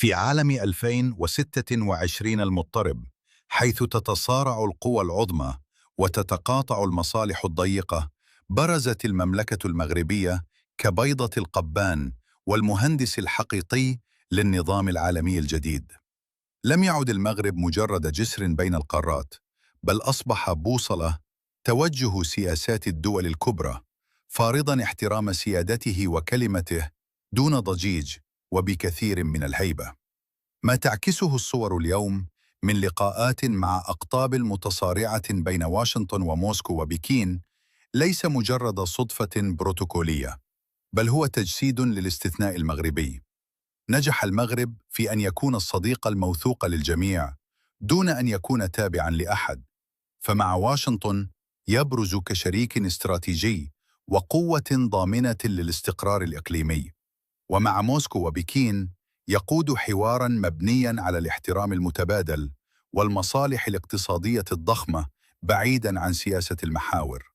في عالم 2026 المضطرب، حيث تتصارع القوى العظمى وتتقاطع المصالح الضيقة، برزت المملكة المغربية كبيضة القبان والمهندس الحقيقي للنظام العالمي الجديد. لم يعد المغرب مجرد جسر بين القارات، بل أصبح بوصلة توجه سياسات الدول الكبرى، فارضاً احترام سيادته وكلمته دون ضجيج وبكثير من الهيبة. ما تعكسه الصور اليوم من لقاءات مع أقطاب متصارعة بين واشنطن وموسكو وبكين ليس مجرد صدفة بروتوكولية، بل هو تجسيد للاستثناء المغربي. نجح المغرب في أن يكون الصديق الموثوق للجميع دون أن يكون تابعاً لأحد، فمع واشنطن يبرز كشريك استراتيجي وقوة ضامنة للاستقرار الإقليمي، ومع موسكو وبكين يقود حواراً مبنياً على الاحترام المتبادل والمصالح الاقتصادية الضخمة بعيداً عن سياسة المحاور.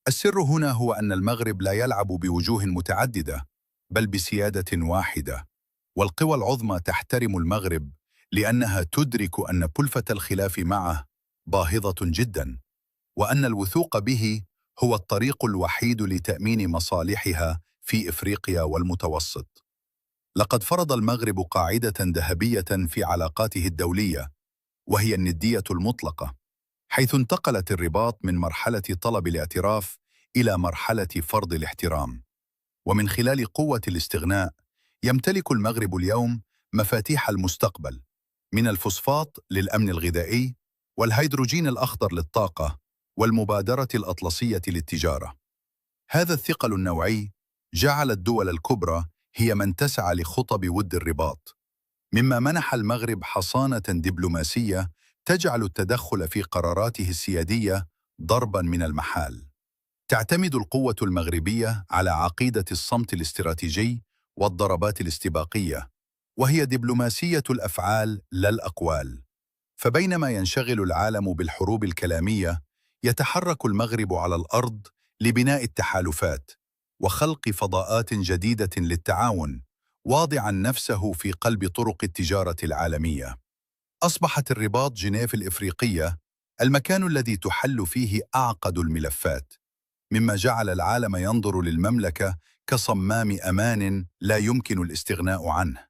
السر هنا هو أن المغرب لا يلعب بوجوه متعددة، بل بسيادة واحدة، والقوى العظمى تحترم المغرب لأنها تدرك أن بلفة الخلاف معه باهظة جداً، وأن الوثوق به هو الطريق الوحيد لتأمين مصالحها في إفريقيا والمتوسط. لقد فرض المغرب قاعدة ذهبية في علاقاته الدولية، وهي الندية المطلقة، حيث انتقلت الرباط من مرحلة طلب الاعتراف إلى مرحلة فرض الاحترام. ومن خلال قوة الاستغناء، يمتلك المغرب اليوم مفاتيح المستقبل، من الفوسفات للأمن الغذائي، والهيدروجين الأخضر للطاقة، والمبادرة الأطلسية للتجارة. هذا الثقل النوعي جعل الدول الكبرى هي من تسعى لخطب ود الرباط، مما منح المغرب حصانة دبلوماسية تجعل التدخل في قراراته السيادية ضرباً من المحال. تعتمد القوة المغربية على عقيدة الصمت الاستراتيجي والضربات الاستباقية، وهي دبلوماسية الأفعال لا الأقوال. فبينما ينشغل العالم بالحروب الكلامية، يتحرك المغرب على الأرض لبناء التحالفات وخلق فضاءات جديدة للتعاون، واضعاً نفسه في قلب طرق التجارة العالمية. أصبحت الرباط جنيف الإفريقية المكان الذي تحل فيه أعقد الملفات، مما جعل العالم ينظر للمملكة كصمام أمان لا يمكن الاستغناء عنه.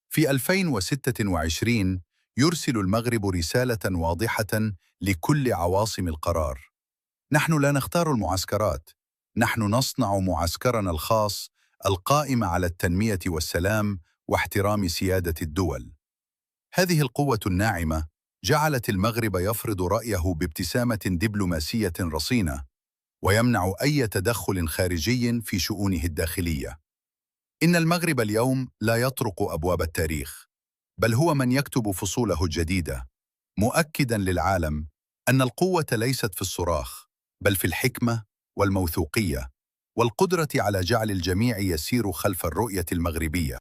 في 2026 يرسل المغرب رسالة واضحة لكل عواصم القرار: نحن لا نختار المعسكرات، نحن نصنع معسكرنا الخاص القائم على التنمية والسلام واحترام سيادة الدول. هذه القوة الناعمة جعلت المغرب يفرض رأيه بابتسامة دبلوماسية رصينة، ويمنع أي تدخل خارجي في شؤونه الداخلية. إن المغرب اليوم لا يطرق أبواب التاريخ، بل هو من يكتب فصوله الجديدة، مؤكداً للعالم أن القوة ليست في الصراخ، بل في الحكمة والموثوقية والقدرة على جعل الجميع يسير خلف الرؤية المغربية.